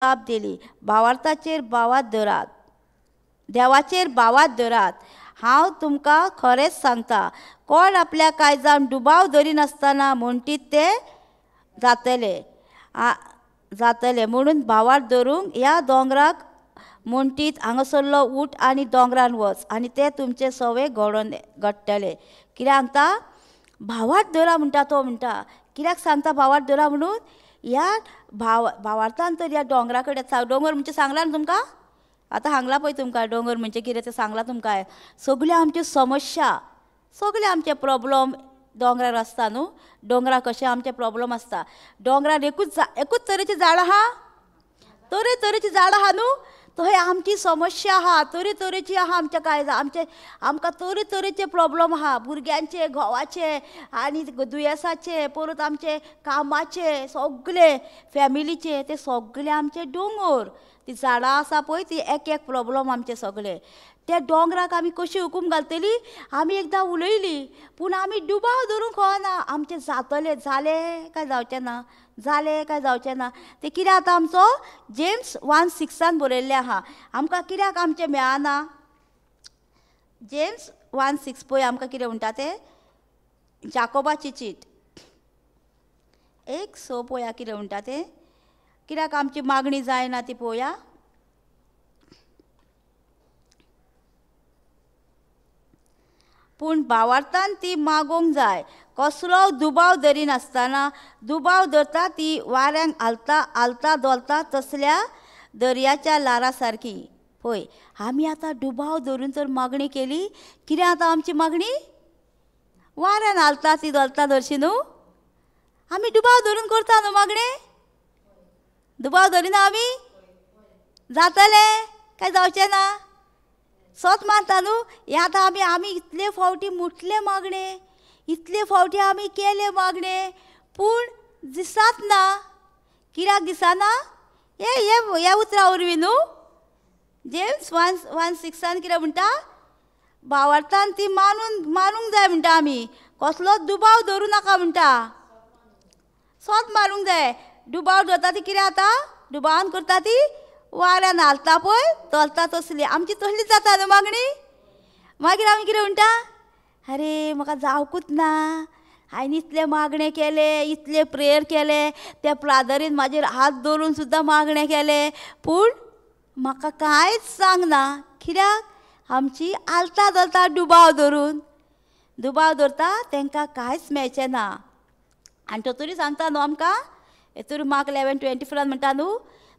ताप दिली भावार्थाचेर भावात धरात देवाचेर भावात धरात। हांव तुमकां खरेंच सांगता कोण आपल्या कायजान डुबाव धरिनासतना म्हणटीत ते जातले जातले म्हणून भावार धरूंक ह्या दोंगराक म्हणटीत हांगासरलो उठ आनी दोंगरान वच आनी ते तुमचे सवे घडोवन घडटले। कित्याक सांगता भावार धरा म्हणटा तो म्हणटा कित्याक सांगता भावार धरा म्हणून ह्या भावार्थान तर ह्या दोंगरा कडेन दोंगर म्हणजे सांगला न्ही तुमकां आतां सांगला पळय तुमकां दोंगर म्हणजे कितें तें सांगलां तुमकां सगल्यो आमच्यो समस्या सगळे आमचे प्रॉब्लम दोंगरार आसता न्हू। दोंगरा कशें आमचे प्रॉब्लम आसता दोंगरार एकूच तरेचीं झाडां आहा तरेतरेचीं झाडां आहा न्हू थंय आमची समस्या आहा तरेतरेची आहा आमच्या कायजा आमकां तरेतरेचे प्रॉब्लम आहा भुरग्यांचे घोवाचे आनी दुयेंसाचे परत आमचे कामाचे सगळे फॅमिलीचे ते सगळे आमचे दोंगर ती झाडां आसा पळय ती एक एक प्रॉब्लम आमचे सगळे त्या दोंगराक आमी कशी हुकूम घालतली आमी एकदां उलयली पूण आमी डुबाव धरूंक कळना आमचें जातलें जालें काय जावचें ना जालें काय जावचें ना तें कित्याक आतां आमचो जेम्स 1:6 बरयल्लें आहा आमकां कित्याक आमचें मेळना जेम्स 1:6 पळय आमकां कितें म्हणटा तें जाकोबाची चीट 1:6 पळया कितें म्हणटा तें कित्याक आमची मागणी जायना ती पळोवया। पूण भावार्थान ती मागोवंक जाय कसलो दुबाव धरिनासतना दुबाव धरता ती वाऱ्यांक आलता दोलता तसल्या दर्याच्या लारा सारकी पळय आमी आतां डुबाव धरून जर मागणी केली कितें आतां आमची मागणी वाऱ्यान आलता ती दोलता धरशी न्हू आमी डुबाव धरून करता न्हू मागणी दुबाव धरिना आमी जातलें काय जावचें ना सोत मारता न्हू हें आतां आमी इतले फावटी मुटले मागणे इतले फावटी आमी केले मागणे पूण दिसात ना कित्याक दिसना हे उतरा वरवीं न्हू जेम्स 1:6 कितें म्हणटा भावार्थान ती मानूंक जाय म्हणटा आमी कसलो दुबाव धरूं नाका म्हणटा सोत मारूंक जाय डुबाव धरता ती कितें जाता डुबावन करता ती वाऱ्यान हालता पळय तोलता तसली आमची तसलीच जाता न्हू मागणी मागीर आमी कितें म्हणटा अरे म्हाका जावकूच ना हांवें इतले मागणे केले इतले प्रेयर केले त्या प्रादरीन म्हाजेर हात धरून सुद्दां मागणे केले पूण म्हाका कांयच सांगना कित्याक आमची आलता दोलता डुबाव धरता तांकां कांयच मेळचें ना आनी तो तरी सांगता न्हू आमकां हेतूर मार्क 11:24 म्हणटा न्हू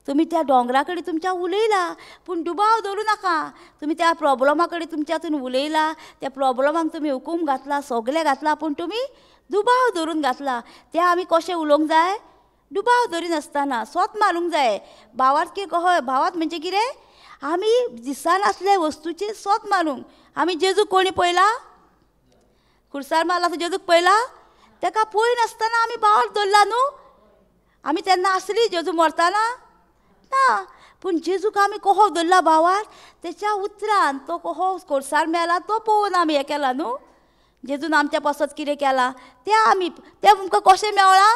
तुमी त्या दोंगरा कडेन तुमच्या उलयला पूण डुबाव धरूं नाका तुमी त्या प्रॉब्लमा कडेन तुमच्या हातून उलयला त्या प्रॉब्लमाक तुमी हुकूम घातला सगळें घातला पूण तुमी दुबाव धरून घातला ते आमी कशें उलोवंक जाय डुबाव धरिनासतना सोत मारूंक जाय भावार्थ भावार्थ म्हणजे कितें आमी दिसान आसले वस्तूचेर सोत मारूंक आमी जेजूक कोणी पळयला खुर्सार मारला तो जेजूक पळयला ताका पळय नासतना आमी भावार्थ धरला न्हू आमी तेन्ना आसली जेजू मरतना ना पूण जेजूक आमी कहो धरला भावार तेच्या उतरान तो कहो कोर्सार मेला तो पळोवन आमी हें केलां न्हू जेजून आमच्या पासत कितें केलां तें आमकां कशें मेवलां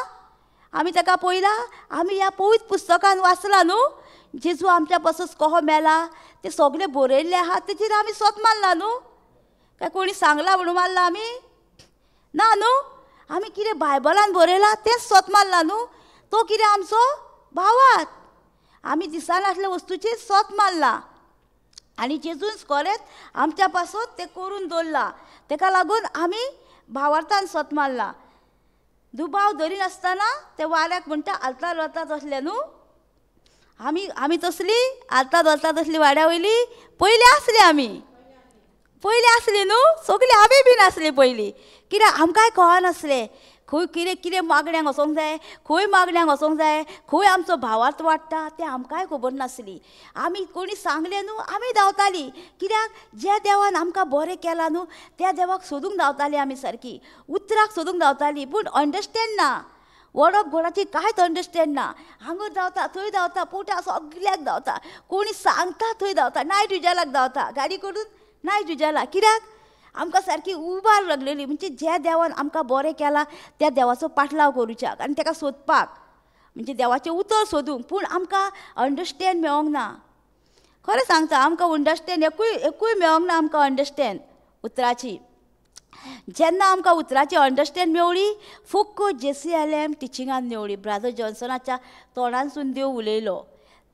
आमी ताका पळयलां आमी ह्या पवित्र पुस्तकान वाचलां न्हू जेजू आमच्या पासत कहो मेला तें सगळें बरयल्लें आहा तेचेर आमी सोत मारला न्हू काय कोणी सांगला म्हणून मारला आमी ना न्हू आमी कितें बायबलान बरयलां तेंच सोत मारला न्हू तो कितें आमचो भावार्थ आमी दिसान आसले वस्तूचेर सोत मारला आनी जेजून खरेंच आमच्या पासत तें करून दवरला ताका लागून आमी भावार्थान सोत मारला दुबाव धरिनासतना ते वाऱ्याक म्हणटा आलता दोलता तसलें न्हू आमी तसली आलता दोलता तसली वाड्या वयली पयलीं आसली न्हू सगळीं आमी बीन आसली पयलीं कित्याक आमकांय कळनासलें खंय कितें मागण्यांक वचोंक जाय खंय आमचो भावार्थ वाडटा तें आमकांय खबर नासली आमी कोणी सांगलें न्हू आमी धांवतालीं कित्याक ज्या देवान आमकां बरें केलां न्हू त्या देवाक सोदूंक धांवतालीं आमी सारकी उतराक सोदूंक धांवतालीं पूण अंडरस्टँड ना वर्ड ऑफ गॉडाची कांयच अंडरस्टँड ना हांगा धांवता थंय धांवता पोटा सगल्याक धांवता कोणी सांगता थंय धांवता नायट उजालाक धांवता गाडी करून नायट उजाला कित्याक आमकां सारकी उबार लागलेली म्हणजे ज्या देवान आमकां बरें केलां त्या देवाचो पाटलाव करुच्याक आनी ताका सोदपाक म्हणजे देवाचें उतर सोदूंक, पूण आमकां अंडरस्टँड मेळोंक ना. खरें सांगता, आमकां अंडरस्टँड एकूय मेळोंक ना आमकां अंडरस्टँड उतराची. जेन्ना आमकां उतराची अंडरस्टँड मेवळी, फक्त JCLM टिचिंगान मेवळी. ब्रादर जॉन्सनाच्या तोंडानसून देव उलयलो,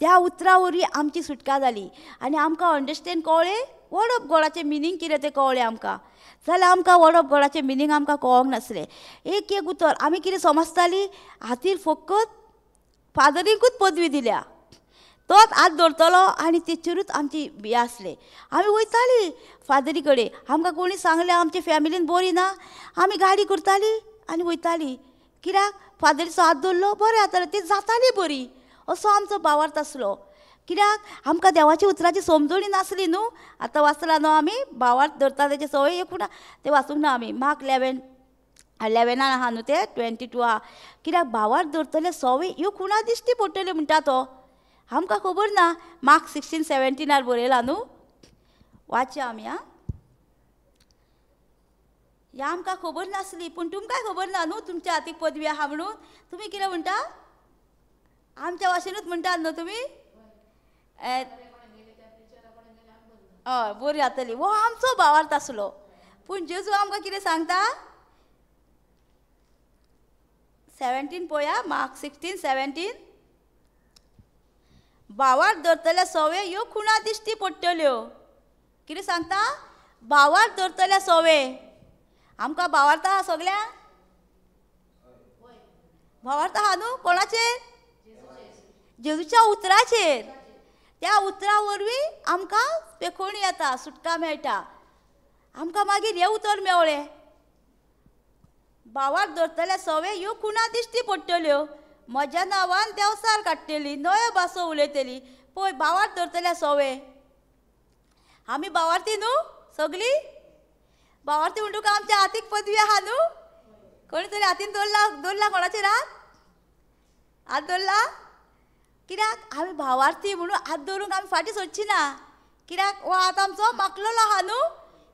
त्या उतरा वरवीं आमची सुटका जाली आनी आमकां अंडरस्टँड कळ्ळें वर्ड ऑफ गॉडाचें मिनींग कितें तें कळ्ळें आमकां. जाल्यार आमकां वर्ड ऑफ गॉडाचें मिनींग आमकां कळोंक नासलें. एक एक उतर आमी कितें समजतालीं, हातीर फकत फादरीकूच पदवी दिल्या, तोच हात धरतलो आनी तेचेरूच आमची हें आसलें. आमी वयतालीं फादरी कडेन, आमकां कोणी सांगलें आमचे फॅमिलीन बरी ना, आमी गाडी करतालीं आनी वयतालीं. कित्याक फादरीचो हात धरलो बरें जातालें, ती जाताली बरी. असो आमचो भावार्थ आसलो. कित्याक आमकां देवाच्या उतराची समजणी नासली न्हू. आतां वाचला न्हू आमी, भावार्थ धरता तेजे सवय एक ते वाचूंक ना आमी. मार्क 11 आहा न्हू ते 22 आहा. कित्याक भावार्थ धरतले सवय ह्यो कुणा दिश्टी पडटल्यो म्हणटा तो आमकां खबर ना. मार्क 16:17 बरयला न्हू, वाचया आमी. ह्या आमकां खबर नासली, पूण तुमकांय खबर ना न्हू तुमच्या हातीक पदवी आहा म्हणून. तुमी कितें म्हणटा, आमच्या भाशेनूच म्हणटात न्हू तुमी. हय, बरी जातली, हो आमचो भावार्थ आसलो. पूण जेजू आमकां कितें सांगता, 17 पळया, मार्क 16:17. भावार्थ धरतल्या सवय ह्यो खुणा दिश्टी पडटल्यो. कितें सांगता, भावार्थ धरतल्या सवय. आमकां भावार्थ आहा सगळ्यांक, भावार्थ आहा न्हू. कोणाचेर, जेजूच्या उतराचेर. त्या उतरा वरवीं आमकां पेखोवणी येता, सुटका मेळटा. आमकां मागीर हें उतर मेवळें, भावार्थ धरतल्या सवय ह्यो खुणा दिश्टी पडटल्यो. म्हज्या नांवान देवसार काडटली, नव्यो भासो उलयतली. पळय, भावार्थ धरतल्या सवय. आमी भावार्थी न्हू सगळीं. भावार्थी म्हणटूक आमच्या हातीक पदवी आहा न्हू. कोणी तरी हातीन दवरला कोणाचेर हात दवरला. कित्याक आमी भावार्थी म्हणून हात दवरूंक आमी फाटीं सरची ना. कित्याक हो हात आमचो माखलेलो आहा न्हू,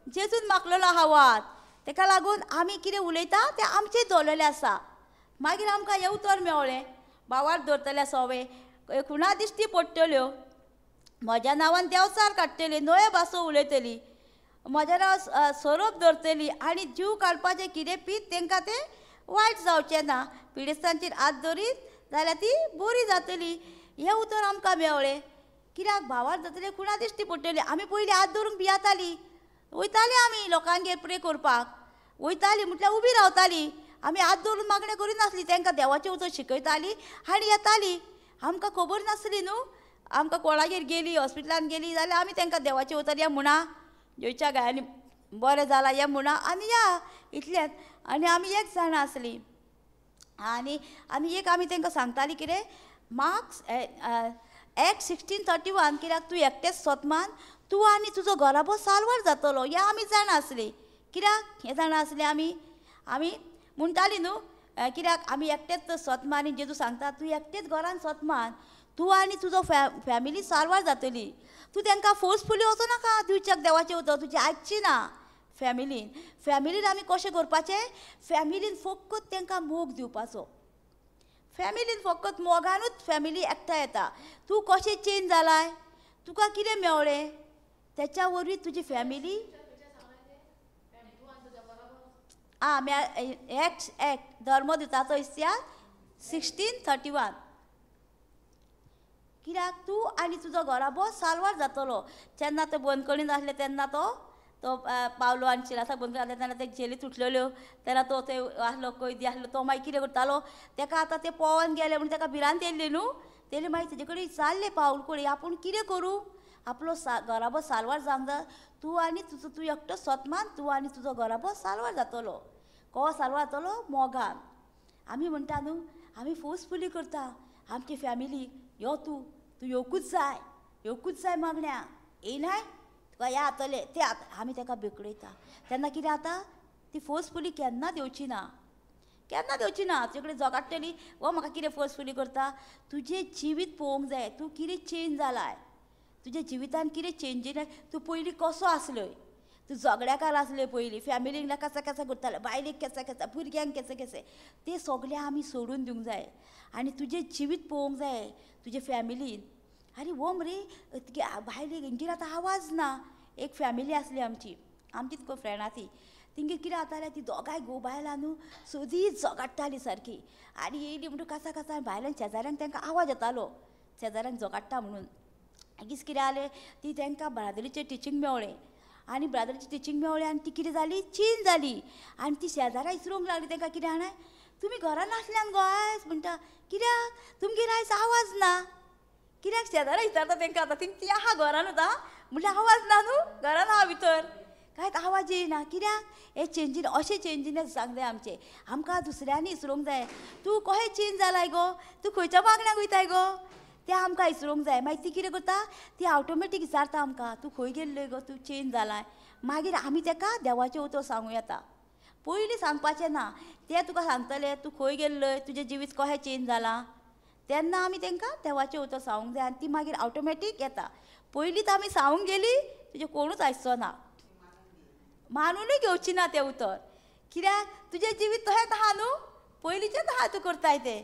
जेजून माखलेलो आहा हो हात. ताका लागून आमी कितें उलयता तें आमचेर दवरलेलें आसा. मागीर आमकां हें उतर मेवळें, भावार्थ धरतल्या सवय खुणा दिश्टी पडटल्यो. म्हज्या नांवान देवसार काडटली, नव्यो भासो उलयतली. म्हज्या नांवान सोरोप धरतली आनी जीव काडपाचें कितें पीत तांकां तें वायट जावचें ना. पिडेस्तांचेर हात धरीत जाल्यार ती बरी जातली. हें उतर आमकां मेवळें. कित्याक भावार्थ धरतले खुणा दिश्टी पडटली. आमी पयलीं हात धरूंक भियातालीं, वयतालीं आमी लोकांगेर प्रे करपाक. वयतालीं म्हटल्यार उबी रावतालीं. आमी हात धरून मागणें करिनासलीं, तांकां देवाचें उतर शिकयतालीं आनी येतालीं. आमकां खबर नासली न्हू. आमकां कोणागेर गेलीं, हॉस्पिटलान गेलीं जाल्यार आमी तांकां देवाचें उतर या म्हणा, जेच्या गायांनी बरें जालां या म्हणा आनी या, इतलेंच. आनी आमी एक जाणां आसलीं आनी एक आमी तांकां सांगतालीं कितें, मार्क Acts 16:31. कित्याक तूं एकटेंच सोतमान, तूं आनी तुजो घराबो साल्वार जातलो. हें आमी जाणा आसलीं. कित्याक हें जाणा आसलीं आमी म्हणटालीं न्हू. कित्याक आमी एकटेच सोतमान आनी जेजू सांगता तूं एकटेच घरान सोतमान, तूं आनी तुजो फॅमिली साल्वार जातली. तूं तांकां फोर्सफुली वचो नाका दिवच्याक देवाचें उतर, तुजी आयकची ना. फॅमिलीन आमी कशें करपाचें, फॅमिलीन फकत तांकां मोग दिवपाचो. फॅमिलीन फकत मोगानूच फॅमिली एकठांय येता. तूं कशें चेंज जालाय, तुका कितें मेवळें, तेच्या वरवीं तुजी फॅमिली. धर्मदुताचो इतिहास 16:31. कित्याक तूं आनी तुजो घराबो साल्वार जातलो. जेन्ना तो बंदखणींत आसले तेन्ना तो पावलो आनी शिलासा बंदखणींत आसले तेन्ना ते जेली तुटलेल्यो. तेन्ना तो थंय आसलो, कैदी आसलो. तो मागीर कितें करतालो, ताका आतां ते पळोवन गेले म्हणून ताका भिरांत येयल्ली न्हू. तेणी मागीर तेजे कडेन विचारलें पावल कडेन, आपूण कितें करूं, आपलो घराबो साल्वार जावंक जाय. तूं एकटो सोतमान, तूं आनी तुजो घराबो साल्वार जातलो. को साल्वार जातलो, मोगान. आमी म्हणटा न्हू, आमी फोर्सफुली करता आमची फॅमिली, यो तूं येवकूच जाय मागण्या, येयनाय तुका हें जातलें तें आमी ताका बेकळयता. तेन्ना कितें जाता, ती फोर्सफुली केन्ना दिवची ना. तुजे कडेन झगडटली, वो म्हाका कितें फोर्सफुली करता. तुजें जिवीत पळोवंक जाय, तूं कितें चेंज जालाय, तुज्या जिवितान कितें चेंजीस. तूं पयलीं कसो आसलोय, तूं झगड्याकार आसले पयलीं फॅमिलीक कसा कसा करताले बायलेक केसा केसा भुरग्यांक केसे केसे ते सगळे आमी सोडून दिवंक जाय आनी तुजें जिवीत पळोवंक जाय तुजे फॅमिलीन आरे वो मरे बायलेक हेंगेर आतां आवाज ना एक फॅमिली आसली आमची तुका फ्रेंडा ती तिंगेर कितें जातालें ती दोगांय घोव बायलां न्हू सदींच झगडटालीं सारकी आनी येयली म्हणून कसा कसा भायल्यान शेजाऱ्यांक तांकां आवाज येतालो शेजाऱ्यांक झगडटा म्हणून मागीर कितें जालें ती तांकां ब्रादरीचें टिचींग मेवलें आनी ब्रादरीची टिचींग मेवलें आनी ती कितें जाली चेंज जाली आनी ती शेजाऱ्यां इसरोंक लागली तांकां कितें जाणां तुमी घरान नासल्यान गो आयज म्हणटा कित्याक तुमगेर आयज आवाज ना कित्याक शेजाऱ्यां विचारता तांकां आतां ती आहा घरान आतां म्हणल्यार आवाज ना न्हू घरान आहा भितर कांयच आवाज येयना कित्याक हे चेंजीन अशें चेंजीनस जावंक जाय आमचें आमकां दुसऱ्यांनी इसरोंक जाय तूं कशें चेंज जालाय गो तूं खंयच्या मागण्याक वयताय गो तें आमकां इसरोंक जाय मागीर ती कितें करता ती ऑटोमॅटीक विचारता आमकां तूं खंय गेल्ले गो तूं चेंज जालाय मागीर आमी ताका देवाचें उतर सांगूं येता पयलीं सांगपाचें ना तें तुका सांगतलें तूं खंय गेल्लय तुजें जिवीत कशें चेंज जालां तेन्ना आमी तांकां देवाचें उतर सांगूंक जाय आनी ती मागीर ऑटोमॅटीक येता पयलींच आमी सांगूंक गेली तुजें कोणूच आयकचो ना मानूनय घेवची ना तें उतर कित्याक तुजें जिवीत तशेंच आहा न्हू पयलींचेंच आहा तूं करताय तें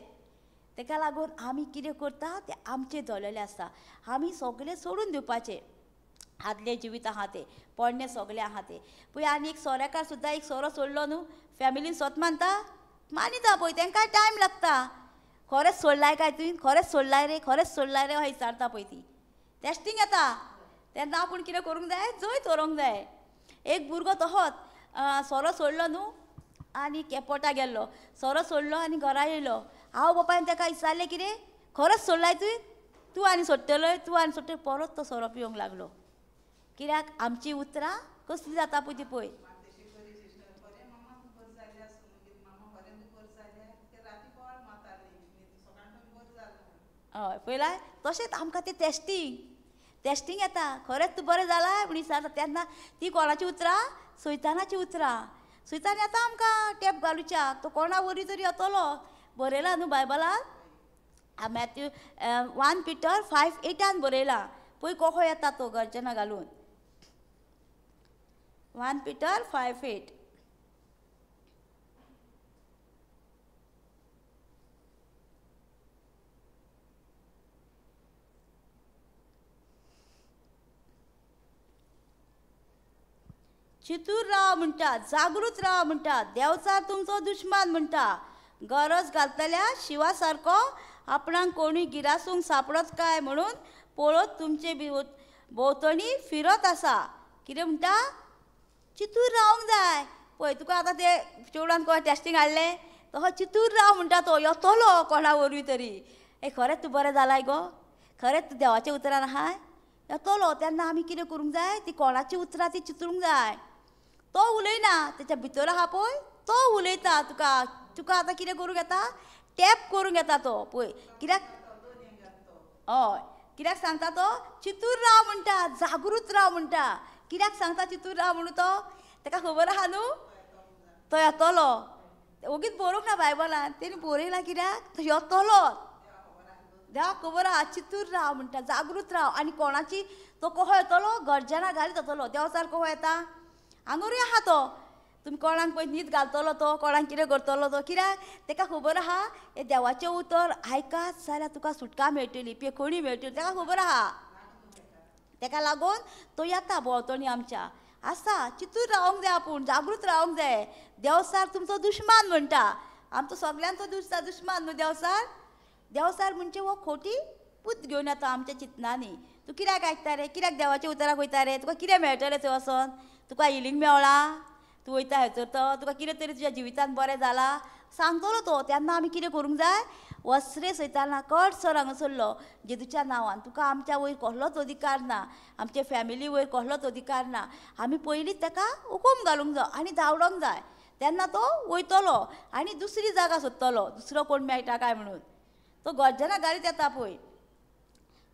ताका लागून आमी कितें करता तें आमचें धरलेलें आसता आमी सगळें सोडून दिवपाचें आदलें जिवीत आहा तें पोरणें सगळें आहा तें पळय आनी एक सोऱ्याकार सुद्दां एक सोरो सोडलो न्हू फॅमिलीन स्वत मानिता पळय तांकां टायम लागता खरेंच सोडलाय काय तुवें खरेंच सोडलाय रे अशें विचारता पळय ती टेस्टींग येता तेन्ना आपूण कितें करूंक जाय जंय दवरूंक जाय एक भुरगो तसोच सोरो सोडलो न्हू आनी केपोटा गेल्लो सोरो सोडलो आनी घरा येयलो हांव बापायन ताका विचारलें कितें खरेंच सोडलाय तुवें तूं आनी सोडटलय परत तो सोरो पिवंक लागलो कित्याक आमची उतरां कसलीं जाता पळय ती पळय हय पळयलां तशेंच आमकां तें टेस्टींग येता खरेंच तूं बरें जालां म्हूण विचारता तेन्ना ती कोणाची उतरां सैतानाची उतरां सैतान येता आमकां टॅप घालुच्याक तो कोणा वरी तरी येतलो बरयलां न्हू बायबलान मॅथ्यू 1 Peter 5:8 बरयलां पळय कसो येता तो गर्जना घालून 1 Peter 5:8 चितूर राव म्हणटा जागृत राव म्हणटा देवचार तुमचो दुश्मन म्हणटा गरज घालतल्या शिवा सारको आपणाक कोणी गिरासूंक सापडत काय म्हणून पळोवत तुमचे भोंवतणी फिरत आसा कितें म्हणटा चितूर रावंक जाय पळय तुका आतां ते चेवडान कोण टेस्टींग हाडलें तसो चितूर राव म्हणटा तो येतलो कोणा वरवीं तरी खरेंच तूं बरें जालाय गो खरेंच तूं देवाच्या उतरान आहाय येतलो तेन्ना आमी कितें करूंक जाय ती कोणाची उतरां ती चितरूंक जाय तो उलयना तेच्या भितर आहा पळय तो उलयता तुका आतां कितें करूंक येता टॅप करूंक येता तो पळय कित्याक हय कित्याक सांगता तो चितूर राव म्हणटा जागृत राव म्हणटा कित्याक सांगता चितूर राव म्हणून तो ताका खबर आहा न्हू तो येतलो ओगीच बरोवंक ना बायबलान तेणी बरयलां कित्याक तो येतलो देवाक खबर आहा चितूर राव म्हणटा जागृत राव आनी कोणाची तो कसो येतलो गर्जना घालीत येतलो देवचार कसो येता आंगुरूय आहा तो तुमी कोणाक पळय न्हीद घालतलो तो कोणाक कितें करतलो तो कित्याक ताका खबर आहा हे देवाचें उतर आयकात जाल्यार तुका सुटका मेळटली पेखणी मेळटली ताका खबर आहा ताका लागून तो येता भोंवतणी आमच्या आसा चितूर रावंक जाय आपूण जागृत रावंक जाय देवसार तुमचो दुश्मन म्हणटा आमचो सगळ्यांचो दुश्मन न्हू देवसार म्हणजे हो खोटी पूत घेवन येता आमच्या चिंतनांनी तूं कित्याक आयकता रे कित्याक देवाच्या उतराक वयता रे तुका कितें मेळटलें थंय वचोन तुका हिलींग मेवलां तूं वयता हेचर तो तुका कितें तरी तुज्या जिवितान बरें जालां सांगतलो तो तेन्ना आमी कितें करूंक जाय वस्रे सैताना कट सर हांगासरलो जेजूच्या नांवान तुका आमच्या वयर कसलोच अधिकार ना आमचे फॅमिली वयर कसलोच अधिकार ना आमी पयलींच ताका हुकूम घालूंक जाय आनी धांवडोंक जाय तेन्ना तो वयतलो आनी दुसरी जागा सोदतलो दुसरो कोण मेळटा काय म्हणून तो गर्जना घालीत येता पळय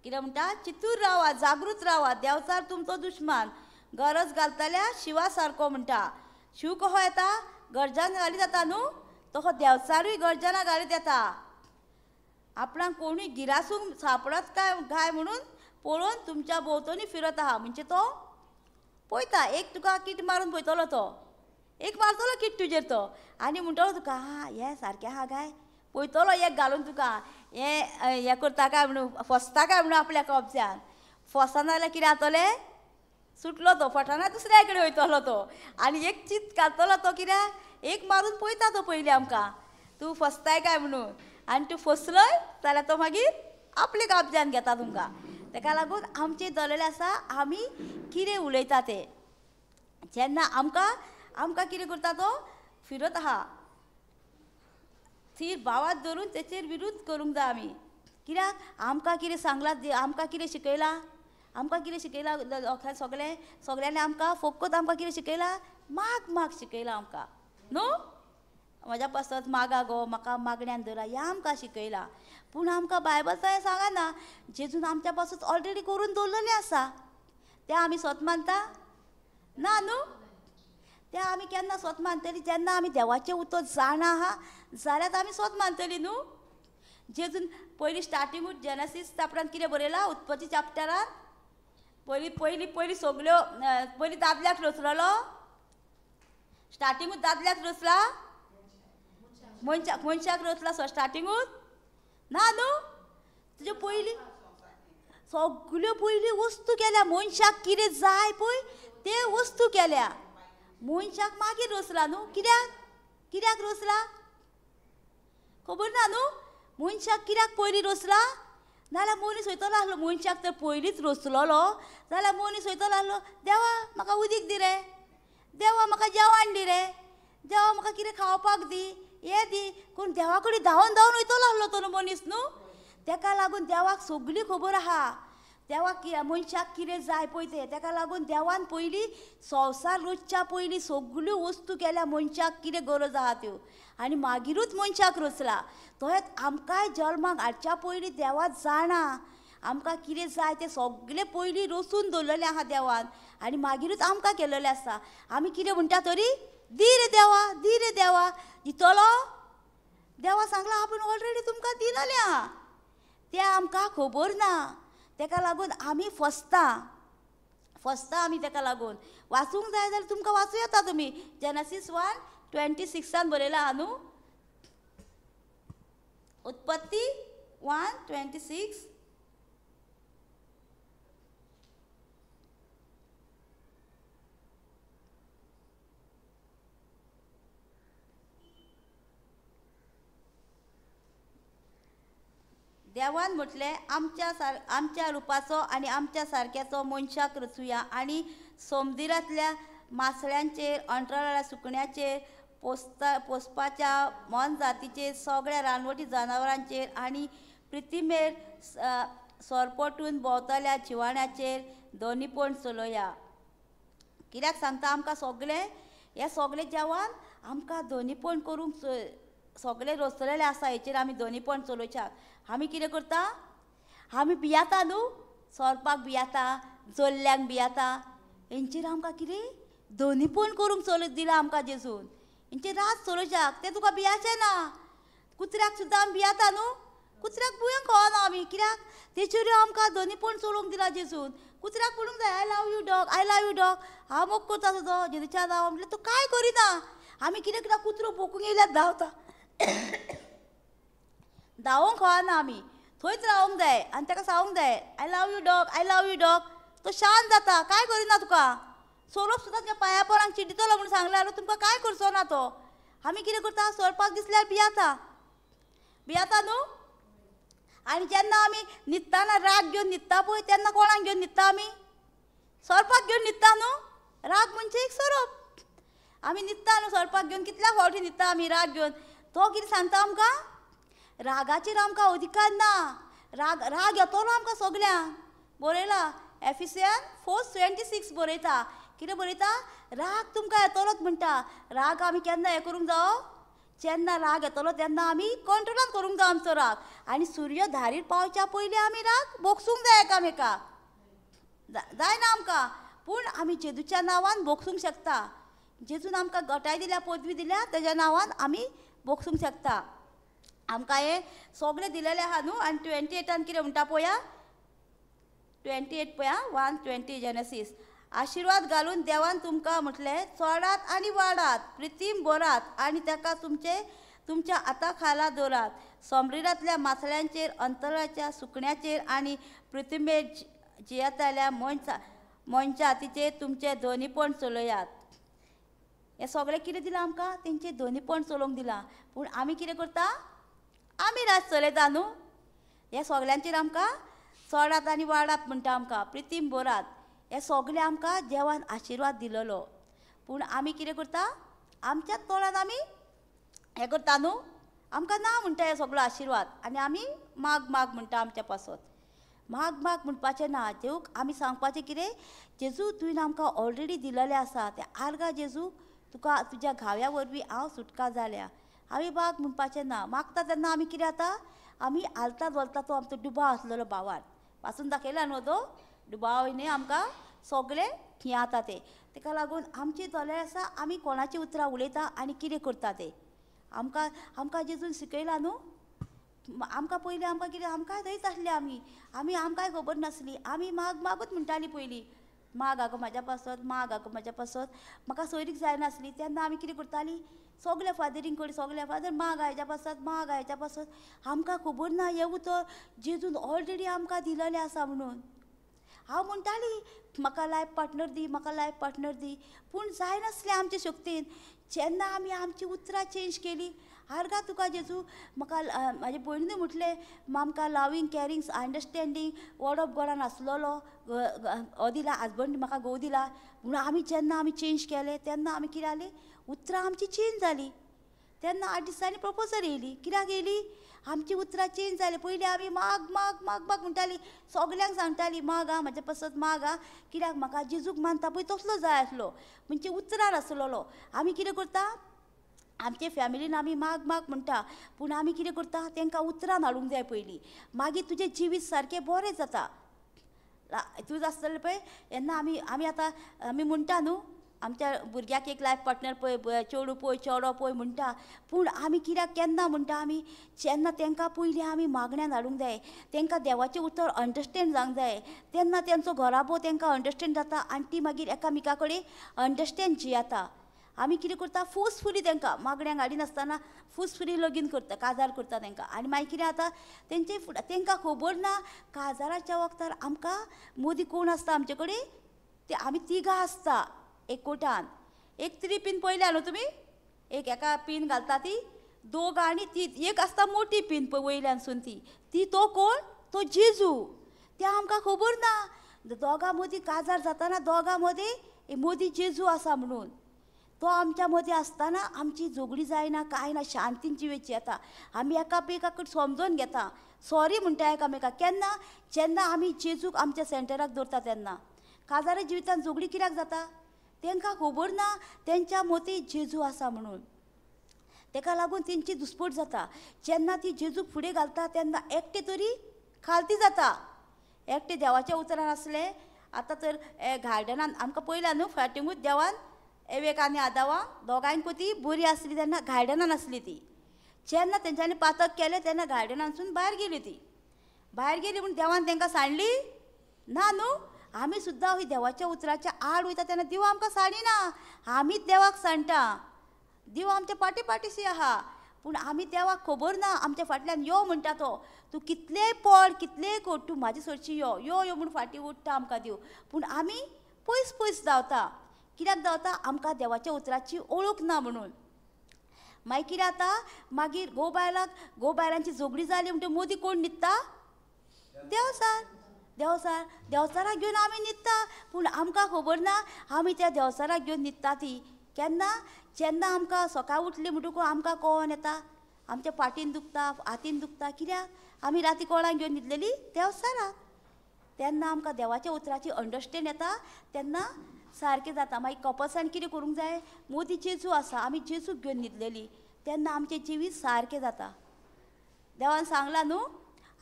कितें म्हणटा चितूर रावा जागृत रावा देवचार तुमचो दुश्मन गरज घालतल्या शिवा सारको म्हणटा शिव कसो येता गर्जन घालीत येता न्हू तसो देवचारूय गर्जना घालीत येता आपणाक कोणूय गिरासूंक सापडत काय म्हणून पळोवन तुमच्या भोंवतणी फिरत आहा म्हणजे तो पळयता एक तुका किट मारून पळयतलो तो एक मारतलो किट तुजेर तो आनी म्हणटलो तुका हें सारकें आहा काय पळयतलो एक घालून तुका हें करता काय म्हणून फसता काय म्हणून आपल्या कॉपच्यान फसना जाल्यार कितें जातलें सुटलो तो फटाना दुसऱ्या कडेन वयतलो तो आनी एक चीत घालतलो तो कित्याक एक मारून पळयता तो पयलीं आमकां तूं फसताय काय म्हणून आनी तूं फसलय जाल्यार तो मागीर आपले कब्ज्यान घेता तुमकां ताका लागून आमचें धरलेलें आसा आमी कितें उलयता तें जेन्ना आमकां कितें करता तो फिरत आहा थीर भावात धरून तेचेर विरुद्ध करूंक जाय आमी कित्याक आमकां कितें सांगलां आमकां कितें शिकयलां सगळ्यांनी आमकां फकत आमकां कितें शिकयलां माग शिकयलां आमकां न्हू म्हज्या पासत मागा गो म्हाका मागण्यान धरा हें आमकां शिकयलां पूण आमकां बायबल थंय सांगना जेजून आमच्या पासत ऑलरेडी करून दवरलेलें आसा तें आमी स्वत मानता ना न्हू तें आमी केन्ना स्वत मानतलीं जेन्ना आमी देवाचें उतर जाणा आहा जाल्यार आमी स्वत मानतलीं न्हू जेजून पयलीं स्टार्टिंगूच जेनेसीस चॅप्टरांत कितें बरयलां उत्पत्ती चॅप्टरांत पयलीं सगल्यो पयलीं दादल्याक रचलेलो स्टार्टिंगूच दादल्याक रचला मनशाक रचला स्टार्टिंगूच ना न्हू तुजे पयलीं सगल्यो पयलीं वस्तू केल्या मनशाक कितें जाय पळय ते वस्तू केल्या मनशाक मागीर रचला न्हू कित्याक रचला खबर ना न्हू मनशाक कित्याक पयलीं रचला नाल्यार मनीस वयतलो आसलो मनशाक तर पयलींच रचलोलो जाल्यार मनीस वयतलो आसलो देवा म्हाका उदीक दी रे देवा म्हाका जेवण दी रे देवा म्हाका कितें खावपाक दी हें दी कोण देवा कडेन धांवन वयतलो आसलो तो न्हू मनीस न्हू ताका लागून देवाक सगळी खबर आहा देवाक मनशाक कितें जाय पळय तें ताका लागून देवान पयलीं संवसार रचच्या पयलीं सगल्यो वस्तू केल्या मनशाक कितें गरज आहा त्यो आनी मागीरूच मनशाक रचला तोच आमकांय जल्माक हाडच्या पयलीं देवा जाणा आमकां कितें जाय तें सगळें पयलीं रचून दवरलेलें आहा देवान आनी मागीरूच आमकां केल्लेलें आसा आमी कितें म्हणटा तरी दी रे देवा दितलो देवा सांगला आपूण ऑलरेडी तुमकां दिलेलें आहा तें आमकां खबर ना ताका लागून आमी फसता आमी ताका लागून वाचूंक जाय जाल्यार तुमकां वाचूं येता तुमी जेनेसीस 1:26 बरयलां आहा न्हू उत्पत्ती 1:26 देवान म्हटलें आमच्या रुपाचो आनी आमच्या सारक्याचो मनशाक रचुया आनी समुद्रांतल्या मासळ्यांचेर अंतराळाच्या सुकण्याचेर पोसपाच्या मन जातीचेर सगळ्या रानवटी जनावरांचेर आनी पृथ्वीमेर सोरपटून भोंवतल्या जिवाण्याचेर दोनीपण चलोया कित्याक सांगता आमकां हे सगळें जेवण आमकां दोनीपण करूंक सगळें रचलेलें आसा हेचेर आमी दोनीपण चलोवच्या आमी कितें करता आमी भियाता न्हू सोरपाक भियाता जल्ल्यांक भियाता हेंचेर आमकां कितें दोनीपण करूंक चलत दिलां आमकां जेजून हेंचेर रात चलोवच्याक तें तुका भियाचें ना कुत्र्याक सुद्दां आमी भियाता न्हू कुत्र्याक भिवंक कळना आमी कित्याक तेचेर आमकां दोनीपण चलोवंक दिलां जेजून कुत्र्याक म्हणूंक जाय आय लव यू डॉग हांव मोग करता तुजो जेजूच्या नांवान म्हटल्यार तो कांय करिना आमी कितें कित्याक कुत्रो भोकूंक येयल्यार धांवता धांवोंक कळना आमी थंयच रावंक जाय आनी ताका सांगूंक जाय आय लव यू डॉग तो शांत जाता कांय करिना तुका सोरोप सुद्दां तुज्या पांया पोरांक चिड्डितलो म्हूण सांगल्यार तुमकां कांय करचो ना तो आमी कितें करता सोरपाक दिसल्यार भियाता न्हू आनी जेन्ना आमी न्हिदताना राग घेवन न्हिदता पळय तेन्ना कोणाक घेवन न्हिदता आमी सोरपाक घेवन न्हिदता न्हू राग म्हणजे एक सोरोप आमी न्हिदता न्हू सोरपाक घेवन कितल्या फावटी न्हिदता आमी राग घेवन तो कितें सांगता आमकां रागाचेर आमकां अधिकार ना राग येतलो आमकां सगल्यांक बरयला एफिसियन 4:26 बरयता कितें बरयता राग तुमकां येतलोच म्हणटा राग आमी केन्ना हें करूंक जावो जेन्ना राग येतलो तेन्ना आमी कंट्रोलान करूंक जाय आमचो राग आनी सूर्य धारीर पावच्या पयलीं आमी राग भोगसूंक जाय एकामेकाक जायना आमकां पूण आमी जेजूच्या नांवान भोगसूंक शकता जेजून आमकां घटाय दिल्या पदवी दिल्या तेज्या नांवान आमी भोगसूंक शकता आमकां हें सगळें दिलेलें आहा न्हू आनी 28 कितें म्हणटा पळया 28 पळया 1:20 जेनेसीस आशिर्वाद घालून देवान तुमकां म्हटलें चडात आनी वाडात, प्रितीम बरात आनी ताका तुमच्या हाता खाला दवरात. समुद्रांतल्या माथल्यांचेर, अंतराच्या सुकण्याचेर आनी पृथ्वीचेर जियेताल्या मनशा हातीचेर तुमचे दोनीपण चलयात. हें सगळें कितें दिलां आमकां? तेंचें दोनीपण चलोवंक दिलां. पूण आमी कितें करता? आमी रात चलयता न्हू. हे सगल्यांचेर आमकां चडात आनी वाडात म्हणटा आमकां, प्रितीम बरात. हे सगळें आमकां देवान आशिर्वाद दिलेलो. पूण आमी कितें करता? आमच्याच तोंडान आमी हें करता न्हू. आमकां ना म्हणटा हे सगळो आशिर्वाद आनी आमी माग माग म्हणटा आमच्या पासत. माग माग म्हणपाचें ना. देवूक आमी सांगपाचें कितें? जेजू तुवें आमकां ऑलरेडी दिलेलें आसा. तें आर्गा जेजू, तुका तुज्या घाव्या वरवीं हांव सुटका जाल्या. आमी माग म्हणपाचें ना. मागता तेन्ना आमी कितें जाता? आमी आलता जोलता तो आमचो डुबाव आसलेलो भावान पासून दाखयला न्हू तो डुबावयनी आमकां सगळें हें जाता तें. ताका लागून आमची दोळे आसा आमी कोणाची उतरां उलयता आनी कितें करता तें. आमकां जेजून शिकयलां न्हू. आमकां पयलीं आमकां कितें आमकांय थंयच आसली आमकांय खबर नासली. आमी माग मागूच म्हणटालीं पयलीं. माग आगो म्हाज्या पासत, माग आगो म्हाज्या पासत. म्हाका सोयरीक जायनासली तेन्ना आमी कितें करतालीं? सगळे फादरींक कडेन सगळे फादर माग हाज्या पासत, माग हाज्या पासत. आमकां खबर ना हे उतर जेजून ऑलरेडी आमकां दिलेलें आसा म्हणून. हांव म्हणटाली म्हाका लायफ पार्टनर दी, म्हाका लायफ पार्टनर दी. पूण जायनासलें आमचे शक्तीन. जेन्ना आमी आमची उतरां चेंज केली, आर्गा तुका जेजू म्हाका म्हाजे भयणीनूय म्हटलें आमकां loving carrying understanding word of गॉडान आसलेलो हो दिला हजबंड म्हाका घोव दिला. म्हणून आमी जेन्ना आमी चेंज केलें तेन्ना आमी कितें जालें? उतरां आमची चेंज जाली. तेन्ना 8 दिसांनी प्रपोजल येयली. कित्याक येयली? आमची उतरां चेंज जाली. पयलीं आमी माग माग माग माग म्हणटालीं. सगल्यांक सांगतालीं माग आ म्हाज्या पासत माग आ. कित्याक म्हाका जेजूक मानता पळय तसलो जाय आसलो. म्हणजे उतरार आसलेलो. आमी कितें करता? आमचे फॅमिलीन आमी माग माग म्हणटा. पूण आमी कितें करता? तांकां उतरान हाडूंक जाय पयलीं. मागीर तुजें जिवीत सारकें बरें जाता. तुज आसतलें पळय तेन्ना आमी आतां आमी म्हणटा न्हू आमच्या भुरग्याक एक लायफ पार्टनर पळय चेडू पळय चेडो पळय म्हणटा. पूण आमी कित्याक केन्ना म्हणटा आमी? जेन्ना तांकां पयलीं आमी मागण्यांत हाडूंक जाय. तांकां देवाचें उतर अंडरस्टँड जावंक जाय. तेन्ना तेंचो घराबो तांकां अंडरस्टँड जाता आनी ती मागीर एकामेका कडेन अंडरस्टँड जियेता. आमी कितें करता? फोर्सफुली तांकां मागण्यांक हाडिनासतना फोर्सफुली लगीन करता, काजार करता तांकां. आनी मागीर कितें जाता? तेंचे फुडें तांकां खबर ना काजाराच्या वक्तार आमकां मदीं कोण आसता आमचे कडेन? ते आमी तिगां आसता एक कोटान. एक 3 पीन पयल्या न्हू तुमी? एक एका पीन घालता ती दोग आनी ती एक आसता मोठी पीन पळय वयल्यानसून ती तो कोण? तो जेजू. ते आमकां खबर ना. दोगां मदीं काजार जाताना दोगां मदीं जेजू आसा म्हणून. तो आमच्या मदीं आसतना आमची झगडी जायना कांय ना. शांतीन जिवेची येता. आमी एकामेका कडेन समजोन घेता. सॉरी म्हणटा एकामेकाक. केन्ना? जेन्ना आमी जेजूक आमच्या सेंटराक दवरता तेन्ना. काजारा जिवितान झगडी कित्याक जाता? तांकां खबर ना तेंच्या मदीं जेजू आसा म्हणून. ताका लागून तेंची दुस्पट जाता. जेन्ना ती जेजूक फुडें घालता तेन्ना एकटे तरी खालती जाता. एकटे देवाच्या उतरान आसले. आतां तर गार्डनान आमकां पयल्या न्हू फाटींगूच देवान एवेक आनी आदावा दोगांयकूय ती बरी आसली तेन्ना गार्डनान आसली ती. जेन्ना तेंच्यांनी पातक केलें तेन्ना गार्डनानसून भायर गेली ती. भायर गेली म्हूण देवान तांकां सांडली ना न्हू. आमी सुद्दां ही देवाच्या उतराच्या आड वयता तेन्ना देव आमकां सांडिना. आमीच देवाक सांडटा. देव आमच्या पाठीशी आहा. पूण आमी देवाक खबर ना आमच्या फाटल्यान यो म्हणटा तो. तूं कितलेंय पड कितलेंय कोट तूं म्हाजे सोडची यो यो यो म्हूण फाटीं ओडटा आमकां देव. पूण आमी पयस पयस धांवता. कित्याक धांवता? आमकां देवाच्या उतराची ओळख ना म्हणून. मागीर कितें जाता? मागीर घोव बायलांची झगडी जाली म्हणटा मदीं कोण न्हिदता? देवसाराक घेवन आमी न्हिदता. पूण आमकां खबर ना आमी त्या देवसाराक घेवन न्हिदता ती केन्ना? जेन्ना आमकां सकाळ उठली म्हणटकूच आमकां कळोन येता आमच्या पाटीन दुखता हातीन दुखता. कित्याक? आमी राती कोणाक घेवन न्हिदलेली? देवसाराक. तेन्ना आमकां देवाच्या उतराची अंडरस्टँड येता तेन्ना सारकें जाता. मागीर कपल्सान कितें करूंक जाय? मदीं जेजू आसा आमी जेजूक घेवन न्हिदलेली तेन्ना आमचें जिवीत सारकें जाता. देवान सांगलां न्हू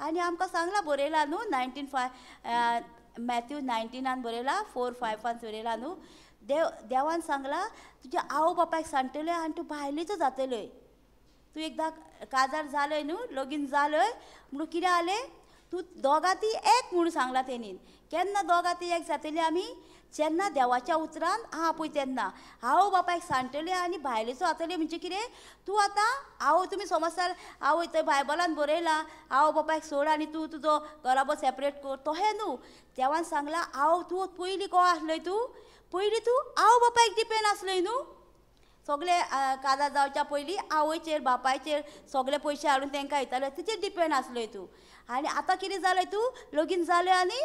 आनी आमकां सांगलां बरयलां न्हू 19:5 मॅथ्यू 19 बरयलां 4:5 बरयलां न्हू. देवान सांगलां तुज्या आवय बापायक सांगतलें आनी तूं भायलेचो जातलें. तूं एकदां काजार जालय न्हू लगीन जालय म्हणून कितें जालें? तूं दोगां ती एक म्हणून सांगला तेणी. केन्ना दोगां ती एक जातली आमी जेन्ना देवाच्या उतरान आहा पळय तेन्ना आवय बापायक सांगतले आनी भायलेचो जातले म्हणजे कितें तूं आतां आवय तुमी समजतार आवय थंय बायबलान बरयलां आवय बापायक सोड आनी तूं तुजो घराबो सेपरेट कर तोहें न्हू. देवान सांगलां आवय तूं पयलीं कोण आसलय पयलीं तूं आवय बापायक डिपेंड आसलय न्हू. सगळे काजार जावच्या पयलीं आवयचेर बापायचेर सगळे पयशे हाडून तांकां दिताले तेचेर डिपेंड आसलय तूं. आनी आतां कितें जालें तूं लगीन जालें आनी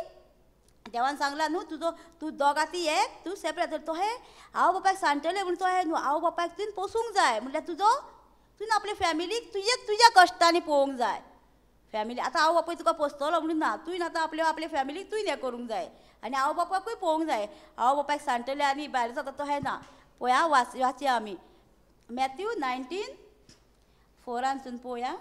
देवान सांगलां न्हू तूं दोगां ती एक तूं सेपरेट तो हे आवय बापायक सांगतलें म्हूण तो हे न्हू आवय बापायक तुवें पोसूंक जाय म्हणल्यार तुवें आपले फॅमिलीक तुज्या कश्टांनी पळोवंक जाय. फॅमिली आतां आवय बापूय तुका पोसतलो म्हणून ना तुवें आतां आपले फॅमिलीक तुवें हें करूंक जाय आनी आवय बापायकूय पळोवंक जाय. आवय बापायक सांगतलें आनी भायर जाता तो हें ना. पळया वाचया आमी मॅथ्यू 19:4 पळोवया.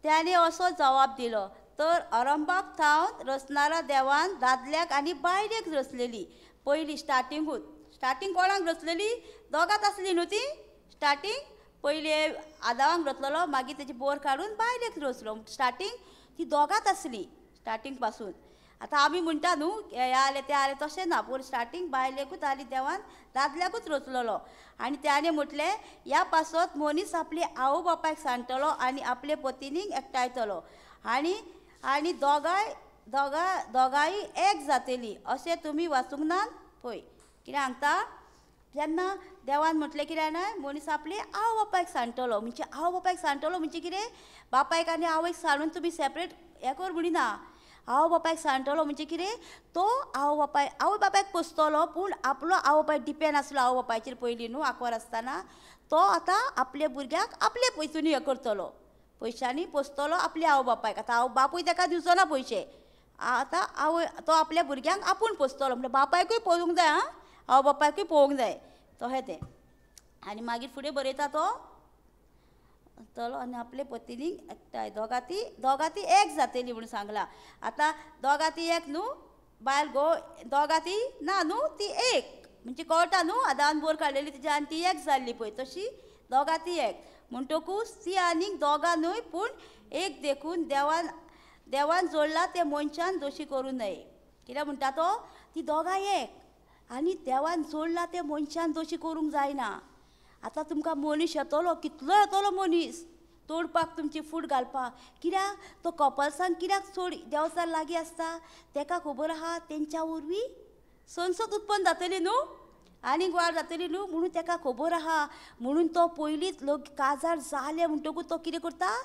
त्याने असो जवाब दिलो तर अरंबाक थावन रचणारा देवान दादल्याक आनी बायलेक रचलेली. पयलीं स्टार्टींग कोणाक रचलेली दोगांच आसली न्हू ती स्टार्टींग पयलीं आदामाक रचलेलो मागीर तेजी बोर काडून बायलेक रचलो. स्टार्टींग ती दोगांच आसली स्टार्टींग पासून. आतां आमी म्हणटा न्हू हे जालें तें जालें तशें ना पूण स्टार्टींग बायलेकूच आली देवान दादल्याकूच रचलेलो. आनी त्याने म्हटलें ह्या पासत मनीस आपले आवय बापायक सांगतलो आनी आपले पत्नीक एकठांयतलो आनी दोगांय एक जातली अशें तुमी वाचूंक ना पळय. कितें सांगता जेन्ना देवान म्हटलें कितें जाणां मनीस आपले आवय बापायक सांगतलो म्हणजे आवय बापायक सांगतलो म्हणजे कितें बापायक आनी आवयक सांडून तुमी सेपरेट हें कर म्हणिना. आवय बापायक सांगतलो म्हणजे कितें तो आवय बापायक पोसतलो पूण आपलो आवय बापायक डिपेंड आसलो आवय बापायचेर पयलीं न्हू आंकवार आसतना तो आतां आपल्या भुरग्याक आपले पयसूनी हें करतलो पयशांनी पोसतलो आपल्या आवय बापायक. आतां बापूय ताका दिवचो ना पयशे आतां आवय तो आपल्या भुरग्यांक आपूण पोसतलो म्हणजे बापायकूय पळोवंक जाय आवय बापायकूय पळोवंक जाय तशें तें. आनी मागीर फुडें बरयता तो तलो आनी आपले पत्नीक एकठांय दोगां ती एक जातली म्हणून सांगलां. आतां दोगां ती एक न्हू बायल दोगां ती ना न्हू ती एक म्हणजे कळटा न्हू आदान बोर काडलेली तेजी आनी ती एक जाल्ली पळय तशी दोगां ती एक म्हणटकूच ती आनीक दोगां न्हय पूण एक देखून देवान जोडला ते मनशान दोशी करूं नये. कित्याक म्हणटा तो ती दोगां एक आनी देवान जोडला ते मनशान दोशी करूंक जायना. आतां तुमकां मनीस येतलो कितलो येतलो मनीस तोडपाक तुमची फूट घालपाक कित्याक तो कपल्सांक कित्याक चड देवचार लागीं आसता ताका खबर आहा तेंच्या वरवीं संसद उत्पन्न जातली न्हू आनीक वाड जातली न्हू म्हणून ताका खबर आहा म्हणून तो पयलींच काजार जालें म्हणटकूच तो कितें करता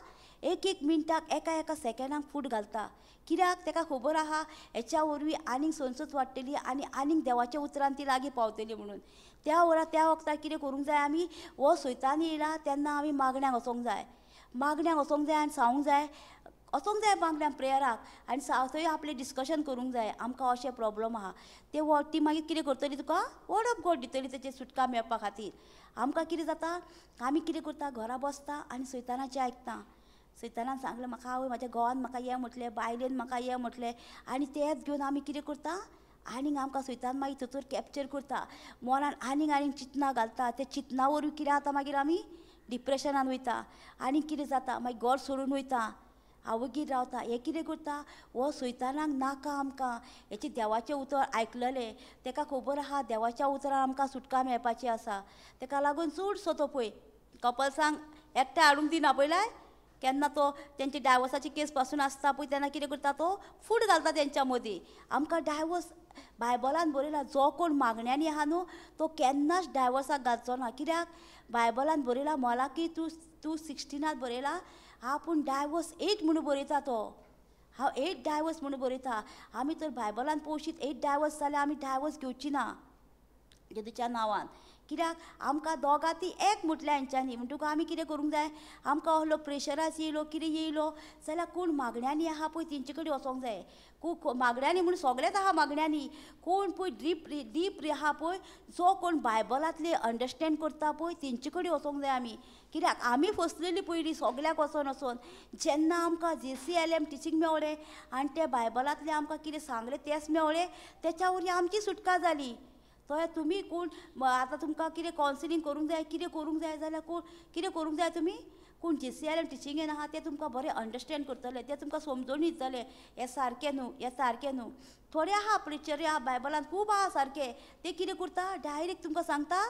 एक मिनटाक एका सेकंडाक फूट घालता. कित्याक ताका खबर आहा हेच्या वरवीं आनीक संसद वाडटली आनीक देवाच्या उतरान ती लागीं पावतली म्हणून. त्या वक्तार कितें करूंक जाय आमी हो सैतान येयला तेन्ना आमी मागण्यांक वचोंक जाय आनी सांगूंक जाय मागण्यांक प्रेयराक आनी थंय आपलें डिस्कशन करूंक जाय आमकां अशें प्रॉब्लम आहा ती मागीर कितें करतली तुका वर्ड ऑफ गॉड दितली तेचेर सुटका मेळपा खातीर. आमकां कितें जाता आमी कितें करता घरा बसता आनी सैतानाचें आयकता. सैतानान सांगलें म्हाका आवय म्हाज्या घोवान म्हाका हें म्हटलें बायलेन म्हाका हें म्हटलें आनी तेंच घेवन आमी कितें करता आनीक आमकां सैतान मागीर थंयसर कॅप्चर करता मनान आनीक चिंतनां घालता. ते चिंतना वरवीं कितें जाता मागीर आमी डिप्रेशनान वयता आनीक कितें जाता मागीर घर सोडून वयता आवगीर रावता. हें कितें करता हो सैतानाक नाका आमकां हेचे देवाचें उतर आयकलेलें ताका खबर आहा देवाच्या उतरान आमकां सुटका मेळपाची आसा. ताका लागून चडसो तो पळय कपल्सांक एकठांय हाडूंक दिना पळयलाय केन्ना तो तेंची डायवोर्साची केस पासून आसता पळय तेन्ना कितें करता तो फूट घालता तेंच्या मदीं. आमकां डायवोर्स बायबलान बरयला जो कोण मागण्यांनी आहा न्हू तो केन्नाच डायवोर्साक घालचो ना. कित्याक बायबलान बरयला मलाकी 2:16 बरयला आपूण डायवोर्स 8 म्हणून बरयता तो हांव 8 डायवोर्स म्हणून बरयता. आमी तर बायबलान पळोवशीत 8 डायवोर्स जाल्यार आमी डायवोर्स घेवची ना जेजूच्या नांवान. कित्याक आमकां दोगां ती एक म्हटल्या हेंच्यांनी म्हणटकूच आमी कितें करूंक जाय आमकां असलो प्रेशरास येयलो कितें येयलो जाल्यार कोण मागण्यांनी आहा पळय तेंचे कडेन वचोंक जाय मागण्यांनी म्हूण सगळेच आहा मागण्यांनी कोण पळय डीप आहा पळय जो कोण बायबलांतले अंडरस्टँड करता पळय तेंचे कडेन वचोंक जाय आमी कित्याक आमी फसलेलीं पयलीं सगल्याक वचोन जेन्ना आमकां JCLM टिचींग मेवलें आनी ते बायबलांतलें आमकां कितें सांगलें तेंच मेवलें तेच्या वरवीं आमची सुटका जाली थंय तुमी कोण आतां तुमकां कितें कावन्सिलींग करूंक जाय कितें करूंक जाय जाल्यार कोण कितें करूंक जाय तुमी कोण JCLM टिचींगेन आहा ते तुमकां बरें अंडरस्टँड करतले ते तुमकां समजून दितले हें सारकें न्हू थोडे आहा प्रिचर आहा बायबलांत खूब आहा सारके ते कितें करता डायरेक्ट तुमकां सांगता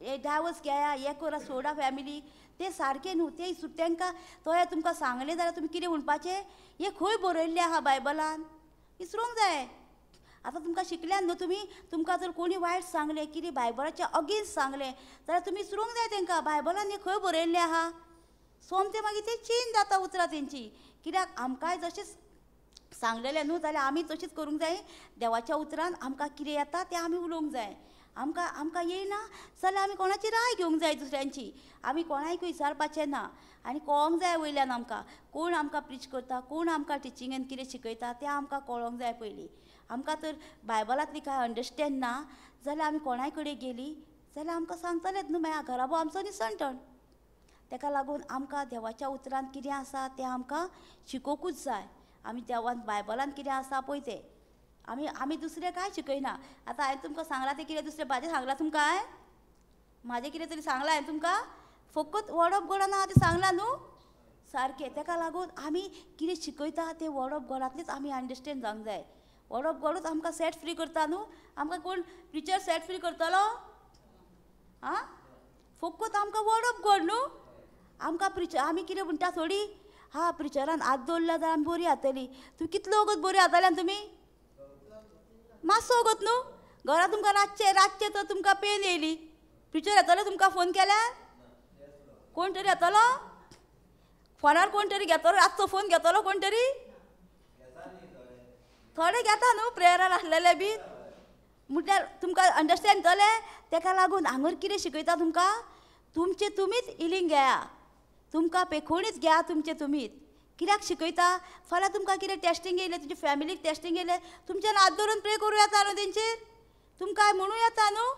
हे डायवोर्स घेया हें करा सोडा फॅमिली ते सारकें न्हू ते तांकां थंय तुमकां सांगलें जाल्यार तुमी कितें म्हणपाचें हें खंय बरयल्लें आहा बायबलान विसरूंक जाय आतां तुमकां शिकल्यान न्हू तुमी तुमकां जर कोणी वायट सांगलें कितें बायबलाच्या अगेन्स्ट सांगलें जाल्यार तुमी विसरूंक जाय तांकां बायबलान हें खंय बरयल्लें आहा सोमतें मागीर तें चेंज जाता उतरां तेंची कित्याक आमकांय जशें सांगलेलें न्हू जाल्यार आमी तशीच करूंक जाय देवाच्या उतरान आमकां कितें येता तें आमी उलोवंक जाय आमकां येयना जाल्यार आमी कोणाची राय घेवंक जाय दुसऱ्यांची आमी कोणायकूय विचारपाचें ना आनी कळोंक जाय वयल्यान आमकां कोण आमकां प्रीच करता कोण आमकां टिचींगेन कितें शिकयता तें आमकां कळोंक जाय पयलीं आमकां तर बायबलांतली कांय अंडरस्टँड ना जाल्यार आमी कोणाय कडेन गेलीं जाल्यार आमकां सांगतलेच न्हू मागीर घराबो आमचो निसंटण तेका लागून आमकां देवाच्या उतरांत कितें आसा तें आमकां शिकोवंकूच जाय आमी देवान बायबलांत कितें आसा पळय तें आमी दुसरें कांय शिकयना आतां हांवें तुमकां सांगलां तें कितें दुसरें म्हाजें सांगलां तुमकां म्हाजें कितें तरी सांगलां हांवें तुमकां फकत वर्ड ऑफ गॉडान आहा तें सांगलां न्हू सारकें तेका लागून आमी कितें शिकयता तें वर्ड ऑफ गॉडांतलेंच आमी अंडरस्टँड जावंक जाय वर्ड ऑफ गॉडूच आमकां सेट फ्री करता न्हू आमकां कोण प्रिचर सेट फ्री करतलो आं फकत आमकां वर्ड ऑफ गॉड न्हू आमकां प्रिचर आमी कितें म्हणटा थोडी हा प्रिचरान हात दवरला जाल्यार आमी बरी जातली तूं कितलो वगत बरी जाताल्यान तुमी मातसो वगत न्हू घरा तुमकां रातचें तर तुमकां पेन येयली प्रिचर येतलो तुमकां फोन केल्यार कोण तरी येतलो फोनार कोण तरी घेतलो रातचो फोन घेतलो कोण तरी थोडे घेता न्हू प्रेयरान आसलेले बी म्हटल्यार तुमकां अंडरस्टँड जालें तेका लागून हांगर कितें शिकयता तुमकां तुमचें तुमीच हिलींग घेया तुमकां पेखोणीच घेया तुमचें तुमीच कित्याक शिकयता फाल्यां तुमकां कितें टॅस्टींग येयलें तुमच्या फॅमिलीक टॅस्टींग येयलें तुमच्यान हात धरून प्रे करूं येता न्हू तेंचेर तुमकां म्हणूं येता न्हू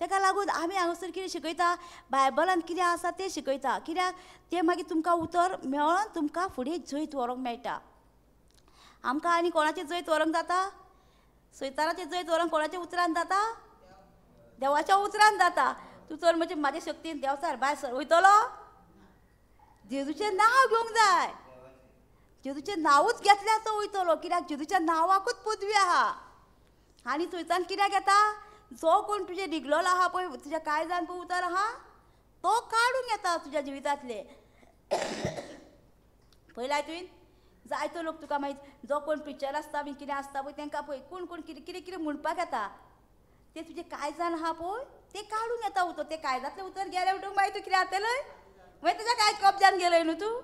तेका लागून आमी हांगासर कितें शिकयता बायबलांत कितें आसा तें शिकयता कित्याक तें मागीर तुमकां उतर मेळोन तुमकां फुडें जैत व्हरूंक मेळटा आमकां आनी कोणाचें जैत व्हरूंक जाता सैतानाचें जैत व्हरूंक कोणाच्या उतरान जाता देवाच्या उतरान जाता तूं तर म्हणजे म्हाजे शक्तीन देंवचार भायर वयतलो जेजूचें नांव घेवंक जाय जेजूचें नांवूच घेतल्यार तो वयतलो कित्याक जेजूच्या नांवाकूच पदवी आहा आनी थंयच्यान कित्याक येता जो कोण तुजें रिगलोलो आहा पळय तुज्या काळजान पळय उतर आहा तो काडूंक येता तुज्या जिवितांतले पळयलाय तुवें जायतो लोक तुका मागीर जो कोण पिक्चर आसता बी कितें आसता पळय तांकां पळय कोण कोण कितें कितें कितें म्हणपाक येता तें तुजें काळजान आहा पळय तें काडूंक येता उतर तें काळजांतलें उतर गेलें म्हणटून मागीर तूं कितें जातलें मागीर तुज्या कांयच कब्जान गेलय न्हू तूं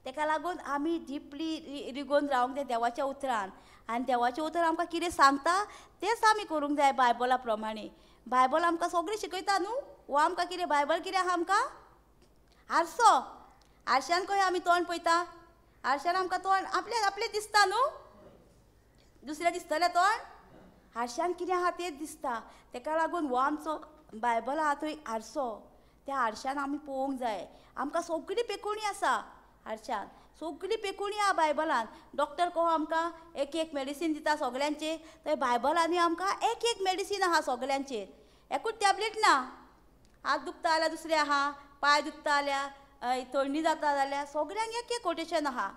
तेका लागून आमी डिपली रिगोवन रावंक जाय देवाच्या उतरान आनी देवाचें उतर आमकां कितें सांगता तेंच आमी करूंक जाय बायबला प्रमाणे बायबल आमकां सगळें शिकयता न्हू वो आमकां कितें बायबल कितें आहा आमकां आरसो आरश्यान खंय आमी तोंड पळयता आरश्यान आमकां तोंड आपलें दिसता न्हू दुसरें दिसतलें तोंड आरश्यान कितें आहा तेंच दिसता तेका लागून हो आमचो बायबल आहा तो एक आरसो त्या आरश्यान आमी पळोवंक जाय आमकां सगळी पेकोणी आसा आरश्यान सगळी पेकोणी आहा बायबलान डॉक्टर कोहो आमकां एक मेडिसीन दिता सगल्यांचेर थंय बायबलांनी आमकां एक मेडिसीन आहा सगल्यांचेर एकूच टॅबलेट ना हात दुखता जाल्यार दुसरें आहा पांय दुखता जाल्यार थंडी जाता जाल्यार सगळ्यांक एक कोटेशन आहा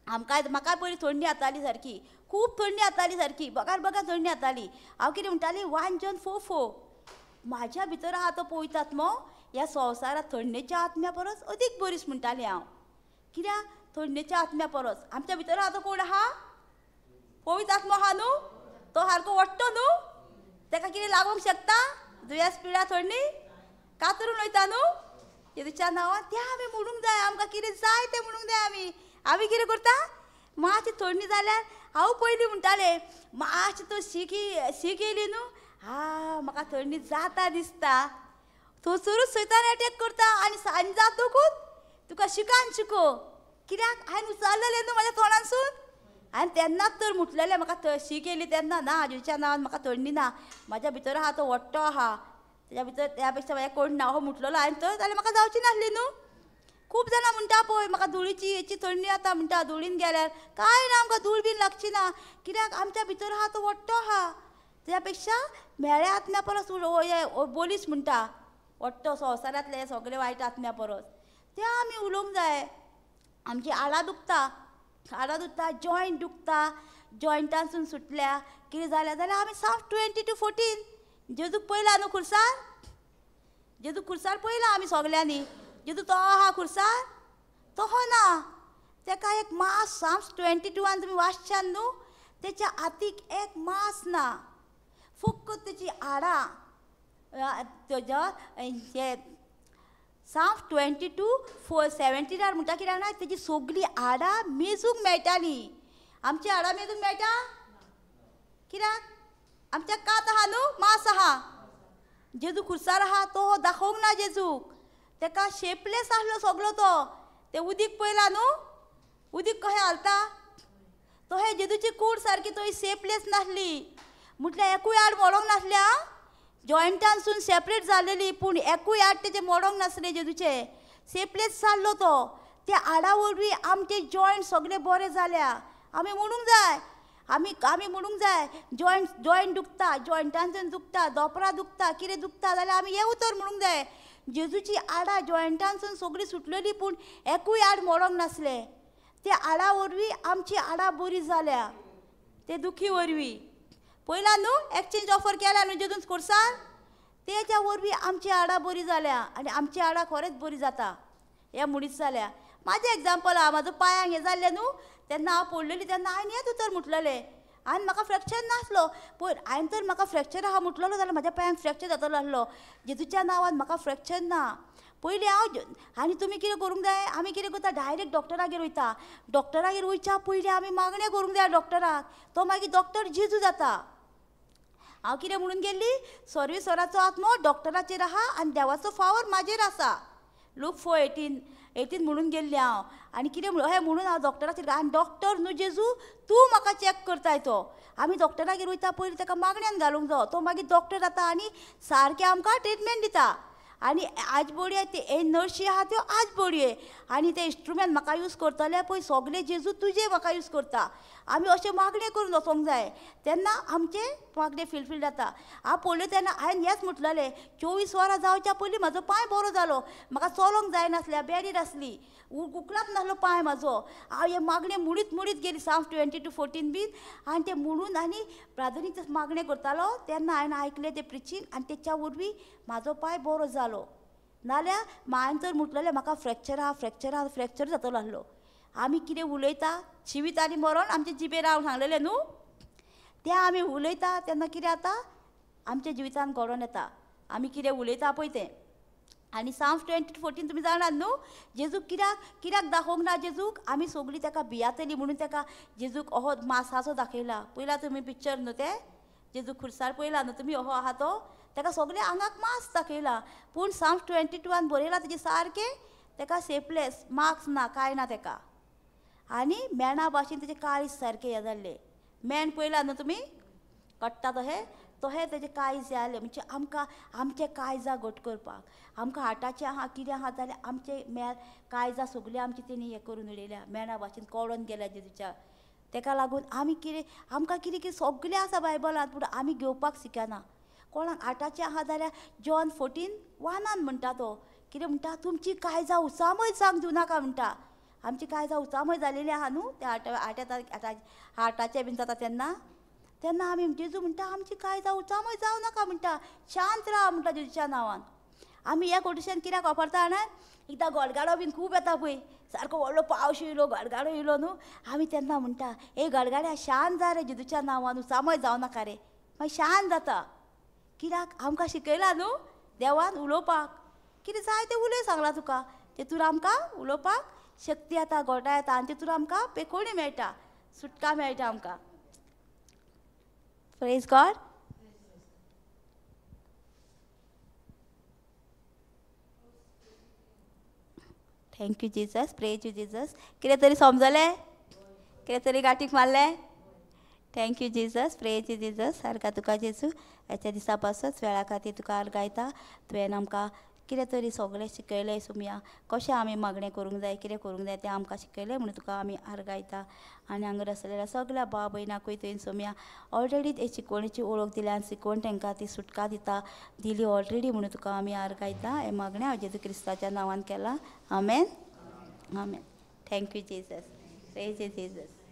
म्हाका पयलीं थंडी जाताली सारकी खूब थंडी जाताली सारकी बगार थंडी जाताली हांव कितें म्हणटाली 1 John 4:4 म्हाज्या भितर आहा तो पवित्र आत्मो ह्या संवसारांत थंडेच्या आत्म्या परस अदीक बरीस म्हणटाली हांव कित्याक थंडेच्या आत्म्या परस आमच्या भितर आहा तो कोण आहा पवित्र आत्मो आहा न्हू तो सारको वट्टो न्हू तेका कितें लागूंक शकता दुयेंस पिड्या थंडी कातरून वयता न्हू जेजूच्या नांवान तें आमी म्हणूंक जाय आमकां कितें जाय तें म्हणूंक जाय आमी कितें करता मातशी थंडी जाल्यार हांव पयलीं म्हणटालें मातशी तो शीक येयली न्हू म्हाका थंडी जाता दिसता. थंयसरूच सैतान अटॅक करता आनी सांज जातकूच तुका शिकान शिको. कित्याक हांवें उचललेलें न्हू म्हाज्या तोंडानसून. हांवें तेन्नाच तर म्हटलेलें म्हाका शी केली तेन्ना ना जेजूच्या नांवान म्हाका थंडी ना. म्हाज्या भितर आहा तो वट्टो आहा. तेज्या भितर त्या पेक्षा म्हाज्या कोण ना हो म्हटलेलो हांवें तर जाल्यार म्हाका जावची नासली न्हू. खूब जाणां म्हणटा पळय म्हाका धुळीची हेची थंडी जाता म्हणटा धुळीन गेल्यार. कांय ना आमकां धूळ बीन लागची ना. कित्याक आमच्या भितर आहा तो वट्टो आहा. तेज्या पेक्षा म्हेळ्या आत्म्या परस बोलीस म्हणटा. वट्टो संवसारांतले सगळे वायट आत्म्या परस. ते आमी उलोवंक जाय. आमची आडां दुखता जॉयंट दुखता. जॉयंटांसून सुटल्या कितें जालें जाल्यार आमी साम 20-14 जेजूक पयला न्हू खुर्सार. जेजूक खुर्सार पयला आमी सगल्यांनी. जेजू तो आहा खुर्सार तोहो ना. तेका एक मास साम्स 22 तुमी वाचशान न्हू. तेच्या हातीक एक मास ना. फकत तेची आडां. तेज्या साम्स 22:17 म्हणटा कित्याक ना तेजी सगळीं आडां मेजूंक मेळटालीं. आमची आडां मेजूंक मेळटा कित्याक आमच्या कात आहा न्हू मास आहा. जेजू खुर्सार आहा तो दाखोवंक ना जेजूक. तेका शेपलेस आसलो सगळो तो. ते उदीक पयला न्हू उदीक कशें घालता तो हे जेजूची कूड सारकी तो शेपलेस नासली. म्हटल्यार एकूय आड मोडोंक नासल्या. जॉयंटांसून सेपरेट जालेली पूण एकूय आड तेजे मोडोंक नासले जेजूचे. शेपलेस जाल्लो तो. त्या आडा वरवीं आमचे जॉयंट सगळे बरे जाल्या. आमी म्हणूंक जाय आमी म्हणूंक जाय जॉयंट दुखता जॉयंटांसून दुखता दोपरां दुखता कितें दुखता जाल्यार आमी हें उतर म्हणूंक जाय. जेजूची आडां जॉयंटांसून सगळीं सुटलेली पूण एकूय आड मोडोंक नासले. त्या आडा वरवीं आमची आडां बरी जाल्या. ते दुखी वरवीं पयला न्हू एक्सचेंज ऑफर केल्या न्हू जेजून खुर्सार. तेच्या वरवीं आमची आडां बरी जाल्या आनी आमची आडां खरेंच बरी जाता. हें म्हणीत जाल्या. म्हाजें एग्जाम्पल आहा. म्हाजो पांयांक हें जाल्लें न्हू तेन्ना हांव पडलेली तेन्ना हांवें हेंच उतर म्हटलेलें. हांवें म्हाका फ्रॅक्चर नासलो पळय हांवें तर म्हाका फ्रॅक्चर आहा म्हटलेलो जाल्यार म्हाज्या पांयांक फ्रॅक्चर जातलो आसलो. जेजूच्या नांवान म्हाका फ्रॅक्चर ना. पयलीं हांव आनी तुमी कितें करूंक जाय आमी कितें करता डायरेक्ट डॉक्टरागेर वयता. डॉक्टरागेर वयच्या पयलीं आमी मागणें करूंक जाय डॉक्टराक. तो मागीर डॉक्टर जेजू जाता. हांव कितें म्हणून गेल्ली सर्वेस्वराचो आत्मो डॉक्टराचेर आहा आनी देवाचो फावर म्हाजेर आसा. लूक 4:18 म्हणून गेल्ली हांव. आनी कितें अशें म्हणून हांव डॉक्टराचेर आनी डॉक्टर न्हू जेजू तूं म्हाका चॅक करताय तो. आमी डॉक्टरागेर वयता पयलीं ताका मागण्यान घालूंक जायो. तो मागीर डॉक्टर जाता आनी सारकें आमकां ट्रिटमेंट दिता. आनी आज बडी ते नर्शी आहा त्यो आज बडये आनी ते इंस्ट्रुमेंट म्हाका यूज करतले पळय सगळे जेजू तुजे म्हाका यूज करता. आमी अशें मागणें करून वचोंक जाय तेन्ना आमचें मागणें फिलफील जाता. हांव पळयलें तेन्ना हांवें हेंच म्हटलेलें 24 वरां जावच्या पयलीं म्हाजो पांय बरो जालो. म्हाका चलोंक जायनासलें बॅरीर आसली उखलाप नासलो पांय म्हाजो. हांव हे मागणें म्हणीत गेली साम्स 20-14 बीन आनी तें म्हणून आनी प्रार्थनीक मागणें करतालो तेन्ना हांवें आयकलें तें प्रिचींग आनी तेच्या वरवीं म्हाजो पांय बरो जालो. नाल्यार हांवें तर म्हटलेलें म्हाका फ्रॅक्चर जातलो आसलो. आमी कितें उलयता जिवीत आनी मरण आमचे जिबेर हांव सांगलेलें न्हू तें आमी उलयता तेन्ना कितें जाता आमच्या जिवितान घडोवन येता. आमी कितें उलयता पळय तें. आनी साम्स 20-14 तुमी जाणात न्हू जेजूक कित्याक दाखोवंक ना जेजूक आमी सगळीं ताका भियातली म्हणून ताका जेजूक अहो मासाचो दाखयला. पयला तुमी पिक्चर न्हू तें जेजूक खुर्सार पयला न्हू तुमी अहो आहा तो ताका सगळे आंगाक मास दाखयला. पूण साम्स 22 बरयला तेजे सारकें ताका सेपलेस मार्क्स ना कांय ना ताका. आनी मेणा भाशेन तेजे काळीज सारकें हें जाल्लें. मेण पयला न्हू तुमी कट्टा तोहे तेजे काळीज जालें म्हणजे आमकां आमचे काळजां घट करपाक आमकां हार्टाचें आहा कितें आहा जाल्यार आमचे काळजां सगळीं आमची तेणी हें करून उडयल्या मेणा भाशेन कळोन गेल्या जेजूच्या. ताका लागून आमकां कितें सगळें आसा बायबलांत पूण आमी घेवपाक शिकना. कोणाक हार्टाचें आहा जाल्यार जॉन 14:1 म्हणटा तो कितें म्हणटा तुमची काळजां उचामय जावंक दिवनाका म्हणटा. आमची काळजां उचामय जालेली आहा न्हू ते हार्टाचें बीन जाता तेन्ना आमी जेजू म्हणटा आमची काळजां उचामय जावं नाका म्हणटा. शांत राव म्हणटा जेजूच्या नांवान. आमी ह्या कोटेशन कित्याक वापरता जाणा एकदां गडगाडो बीन खूब येता पळय सारको व्हडलो पावस येयलो गडगाडो येयलो न्हू आमी तेन्ना म्हणटा ए गडगाड्या शांत जा रे जेजूच्या नांवान उचामय जावं नाका रे. मागीर शांत जाता. कित्याक आमकां शिकयला न्हू देवान उलोवपाक. कितें जाय तें उलय सांगलां तुका तेतून आमकां उलोवपाक शक्ती येता गोटाय येता आनी तेतून आमकां पेखोवणी मेळटा सुटका मेळटा आमकां. Praise God. Thank you Jesus, praise you Jesus. कितें तरी समजलें? कितें तरी गाठीक मारलें? Thank you Jesus, praise you Jesus. सारका तुका जेजू ह्याच्या दिसा पासत वेळा खातीर तुका आर्गायता. तुवें आमकां कितें तरी सगळें शिकयलें सुमया. कशें आमी मागणें करूंक जाय, कितें करूंक जाय तें आमकां शिकयलें म्हणून तुका आमी आर्गायता. आनी हांगा आसलेल्या सगळ्या भाव भयणांकूय तुवें सुमया ऑलरेडीच हे शिकोवणेची वळख दिल्या आनी शिकोवन तांकां ती सुटका दिली ऑलरेडी म्हणून तुका आमी आर्गायता. हें मागणें हांव जेजू क्रिस्ताच्या नांवान केलां. आमेन. आमेन. Thank you Jesus, praise you Jesus.